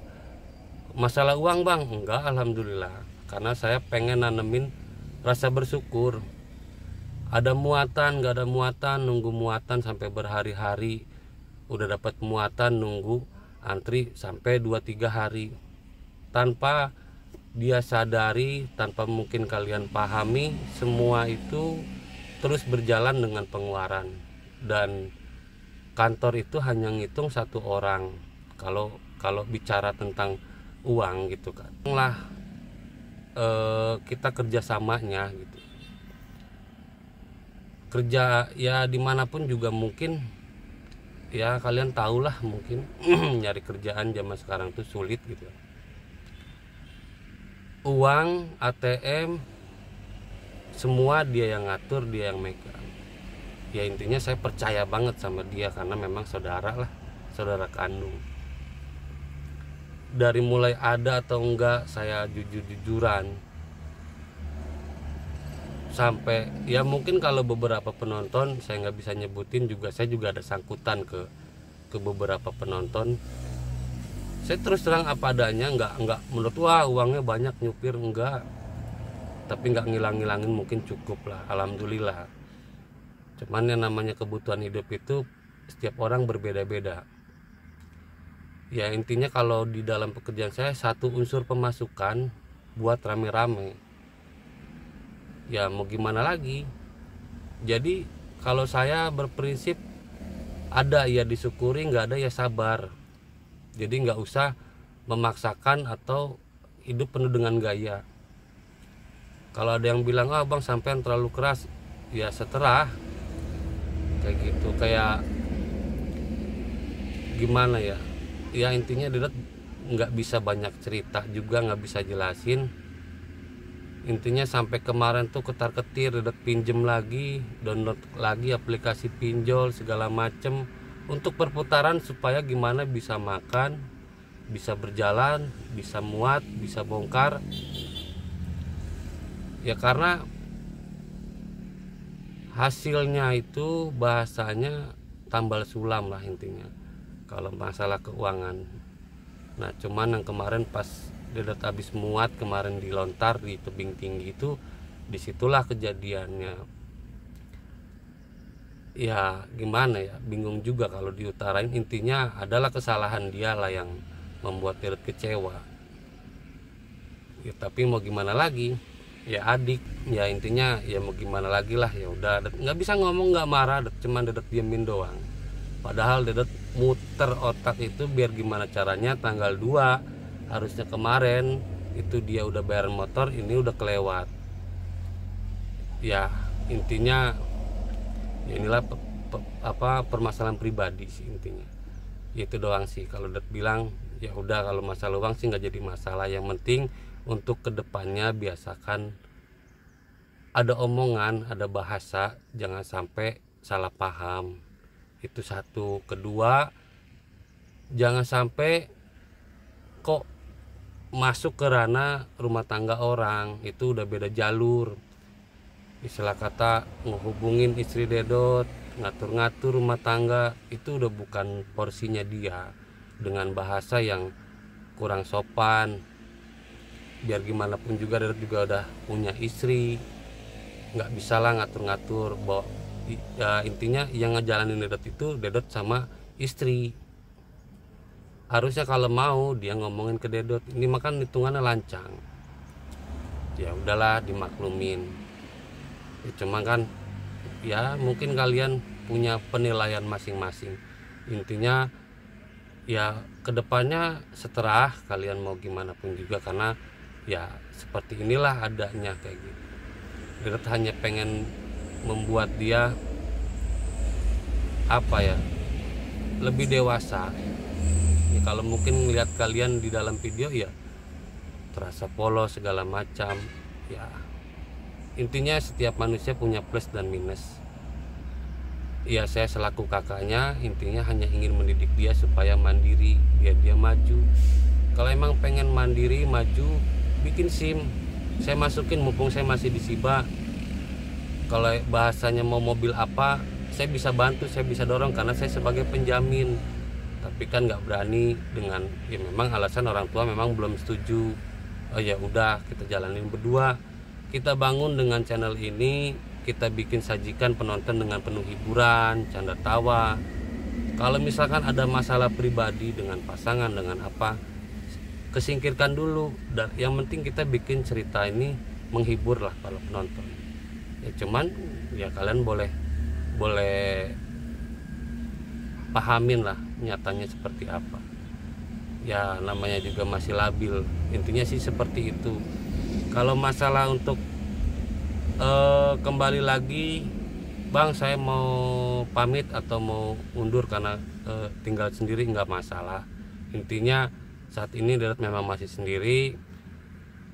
Speaker 1: masalah uang bang, enggak, alhamdulillah, karena saya pengen nanemin rasa bersyukur. Ada muatan, nggak ada muatan, nunggu muatan sampai berhari-hari. Udah dapat muatan, nunggu antri sampai 2-3 hari tanpa dia sadari, tanpa mungkin kalian pahami. Semua itu terus berjalan dengan pengeluaran, dan kantor itu hanya ngitung satu orang kalau bicara tentang uang gitu kan lah. Kita kerjasamanya gitu, kerja ya dimanapun juga mungkin ya kalian tahulah mungkin nyari kerjaan zaman sekarang tuh sulit gitu. Uang ATM semua dia yang ngatur, dia yang megang. Ya intinya saya percaya banget sama dia karena memang saudara lah, saudara kandung. Dari mulai ada atau enggak saya jujur-jujuran, sampai ya mungkin kalau beberapa penonton saya nggak bisa nyebutin juga, saya juga ada sangkutan ke beberapa penonton. Saya terus terang apa adanya, nggak menurut wah uangnya banyak nyupir, enggak, tapi nggak ngilang-ngilangin, mungkin cukup lah, alhamdulillah. Cuman yang namanya kebutuhan hidup itu setiap orang berbeda-beda. Ya intinya kalau di dalam pekerjaan saya satu unsur pemasukan buat rame-rame. Ya mau gimana lagi. Jadi kalau saya berprinsip ada ya disyukuri, nggak ada ya sabar. Jadi nggak usah memaksakan atau hidup penuh dengan gaya. Kalau ada yang bilang bang sampean terlalu keras, ya seterah. Kayak gitu, kayak gimana ya, ya intinya Dedet nggak bisa banyak cerita juga, nggak bisa jelasin. Intinya sampai kemarin tuh ketar-ketir Dedet pinjem lagi, download lagi aplikasi pinjol segala macem untuk perputaran supaya gimana bisa makan, bisa berjalan, bisa muat, bisa bongkar. Ya karena hasilnya itu bahasanya tambal sulam lah intinya kalau masalah keuangan. Nah cuman yang kemarin pas Dedet habis muat kemarin dilontar di tebing tinggi itu, disitulah kejadiannya. Ya gimana ya, bingung juga kalau diutarain. Intinya adalah kesalahan dia lah yang membuat Dedet kecewa ya, tapi mau gimana lagi ya adik, ya intinya ya mau gimana lagi lah. Ya udah nggak bisa ngomong, nggak marah, cuman Dedet diemin doang. Padahal Dedet muter otak itu biar gimana caranya tanggal 2 harusnya kemarin itu dia udah bayar motor, ini udah kelewat. Ya intinya ya inilah permasalahan pribadi sih intinya. Itu doang sih. Kalau Dedet bilang ya udah kalau masalah uang sih nggak jadi masalah, yang penting untuk kedepannya biasakan ada omongan, ada bahasa, jangan sampai salah paham. Itu satu. Kedua, jangan sampai kok masuk ke ranah rumah tangga orang, itu udah beda jalur. Istilah kata ngehubungin istri Dedot, ngatur-ngatur rumah tangga, itu udah bukan porsinya dia, dengan bahasa yang kurang sopan. Biar gimana pun juga Dedet juga udah punya istri, nggak bisa lah ngatur-ngatur. Ya intinya yang ngejalanin Dedet itu Dedot sama istri. Harusnya kalau mau dia ngomongin ke Dedot, ini makan hitungannya lancang. Ya udahlah dimaklumin. Ya, cuma kan ya mungkin kalian punya penilaian masing-masing. Intinya ya kedepannya seterah kalian mau gimana pun juga, karena ya seperti inilah adanya kayak gitu. Dedet hanya pengen membuat dia apa ya, lebih dewasa. Ya, kalau mungkin melihat kalian di dalam video ya terasa polos segala macam. Ya intinya setiap manusia punya plus dan minus. Ya saya selaku kakaknya intinya hanya ingin mendidik dia supaya mandiri, biar dia maju. Kalau emang pengen mandiri maju, bikin SIM, saya masukin mumpung saya masih di Siba. Kalau bahasanya mau mobil apa, saya bisa bantu, saya bisa dorong karena saya sebagai penjamin. Tapi kan nggak berani dengan, ya memang alasan orang tua memang belum setuju. Oh ya udah, kita jalanin berdua. Kita bangun dengan channel ini, kita bikin sajikan penonton dengan penuh hiburan, canda tawa. Kalau misalkan ada masalah pribadi dengan pasangan, dengan apa, kesingkirkan dulu. Dan yang penting kita bikin cerita ini menghibur lah para penonton. Ya cuman ya kalian boleh pahamin lah nyatanya seperti apa. Ya namanya juga masih labil. Intinya sih seperti itu. Kalau masalah untuk kembali lagi, Bang saya mau pamit atau mau undur karena tinggal sendiri, nggak masalah. Intinya saat ini Dedot memang masih sendiri.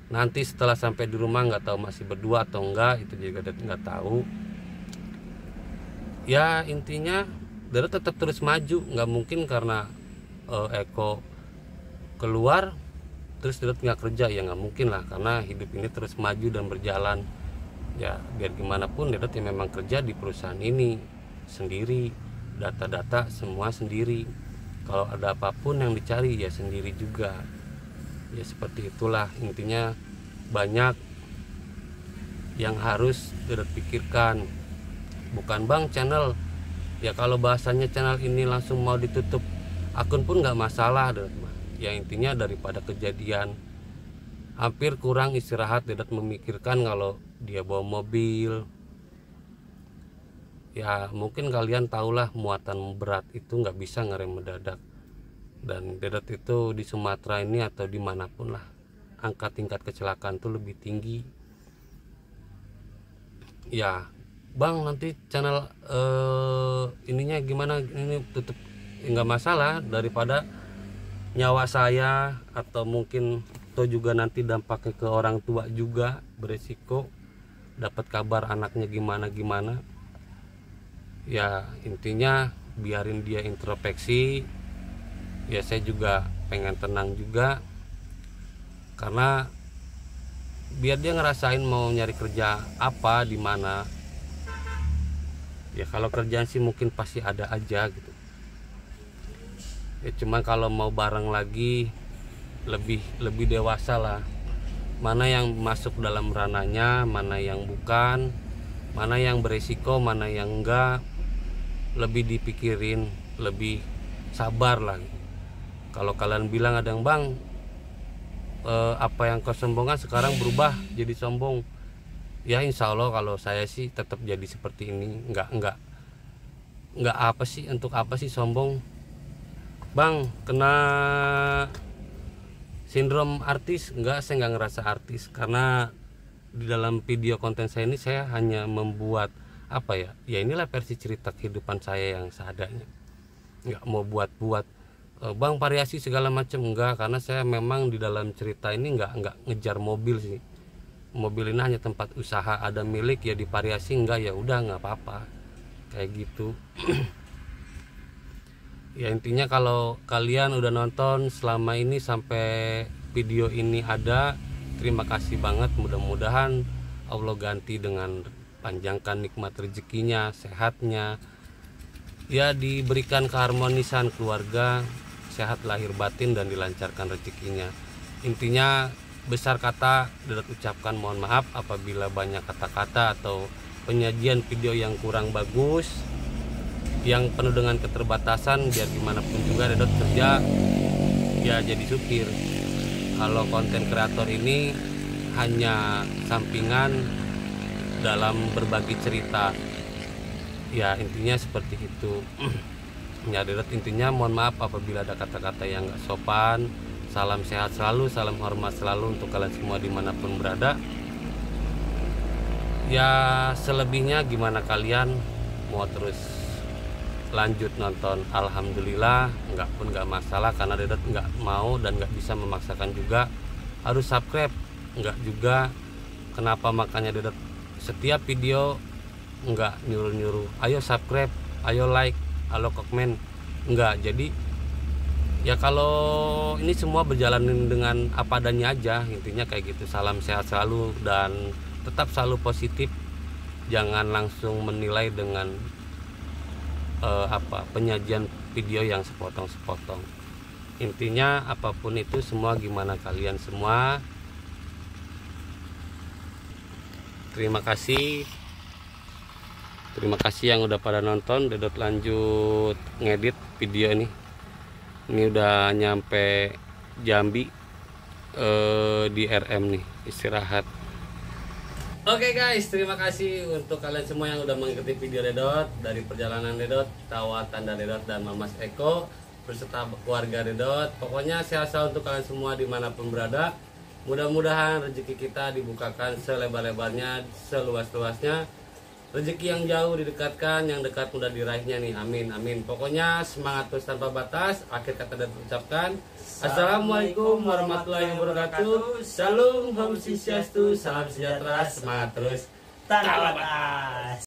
Speaker 1: Nanti setelah sampai di rumah nggak tahu masih berdua atau enggak, itu juga Dedot nggak tahu. Ya intinya Dedot tetap terus maju, nggak mungkin karena Eko keluar terus Dedot nggak kerja, ya nggak mungkin lah, karena hidup ini terus maju dan berjalan. Ya biar gimana pun Dedot ya memang kerja di perusahaan ini sendiri, data-data semua sendiri. Kalau ada apapun yang dicari ya sendiri juga. Ya seperti itulah intinya, banyak yang harus Dedot pikirkan. Bukan Bang channel, ya kalau bahasanya channel ini langsung mau ditutup akun pun nggak masalah Dedot. Ya intinya daripada kejadian hampir kurang istirahat, Dedot memikirkan kalau dia bawa mobil. Ya mungkin kalian tahulah muatan berat itu nggak bisa ngerem mendadak. Dan Dedot itu di Sumatera ini atau dimanapun lah, angka tingkat kecelakaan tuh lebih tinggi. Ya Bang nanti channel ininya gimana, ini tutup, nggak masalah, daripada nyawa saya atau mungkin atau juga nanti dampaknya ke orang tua juga beresiko, dapat kabar anaknya gimana. Ya intinya biarin dia introspeksi. Ya saya juga pengen tenang juga, karena biar dia ngerasain mau nyari kerja apa di mana. Ya kalau kerjaan sih mungkin pasti ada aja gitu. Ya cuma kalau mau bareng lagi lebih dewasa lah, mana yang masuk dalam ranahnya, mana yang bukan, mana yang beresiko, mana yang enggak, lebih dipikirin, lebih sabar lah. Kalau kalian bilang ada yang Bang apa yang kesombongan sekarang berubah jadi sombong, ya insya Allah kalau saya sih tetap jadi seperti ini. Enggak apa sih, untuk apa sih sombong Bang, kena sindrom artis? Enggak, saya nggak ngerasa artis, karena di dalam video konten saya ini saya hanya membuat apa ya inilah versi cerita kehidupan saya yang seadanya. Nggak mau buat Bang variasi segala macam, enggak, karena saya memang di dalam cerita ini nggak ngejar mobil sih. Mobil ini hanya tempat usaha, ada milik ya divariasi, enggak ya udah nggak apa-apa kayak gitu. Ya intinya kalau kalian udah nonton selama ini sampai video ini ada, terima kasih banget. Mudah-mudahan Allah ganti dengan panjangkan nikmat rezekinya, sehatnya, ya diberikan keharmonisan keluarga, sehat lahir batin, dan dilancarkan rezekinya. Intinya besar kata Dedot ucapkan mohon maaf apabila banyak kata-kata atau penyajian video yang kurang bagus, yang penuh dengan keterbatasan. Biar gimana pun juga Dedot kerja ya jadi supir. Kalau konten kreator ini hanya sampingan dalam berbagi cerita. Ya intinya seperti itu. Ya Dedot intinya mohon maaf apabila ada kata-kata yang gak sopan. Salam sehat selalu, salam hormat selalu untuk kalian semua dimanapun berada. Ya selebihnya gimana kalian, mau terus lanjut nonton alhamdulillah, enggak pun enggak masalah, karena Dedot enggak mau dan enggak bisa memaksakan juga harus subscribe, enggak juga. Kenapa makanya Dedot setiap video enggak nyuruh-nyuruh ayo subscribe, ayo like, ayo komen, enggak. Jadi Ya kalau ini semua berjalan dengan apa adanya aja, intinya kayak gitu. Salam sehat selalu dan tetap selalu positif. Jangan langsung menilai dengan penyajian video yang sepotong-sepotong. Intinya apapun itu semua gimana kalian semua. Terima kasih yang udah pada nonton. Dedot lanjut ngedit video ini. Ini udah nyampe Jambi, di RM nih, istirahat. Oke guys, terima kasih untuk kalian semua yang udah mengikuti video Dedot, dari perjalanan Dedot, tawa tanda Dedot dan Mamas Eko beserta keluarga Dedot. Pokoknya sehat selalu untuk kalian semua dimanapun berada. Mudah-mudahan rezeki kita dibukakan selebar-lebarnya, seluas-luasnya. Rezeki yang jauh didekatkan, yang dekat mudah diraihnya nih, amin amin. Pokoknya semangat terus tanpa batas. Akhir kata dan ucapkan assalamualaikum warahmatullahi wabarakatuh. Shalom, Om Swastiastu, salam sejahtera, semangat terus tanpa batas.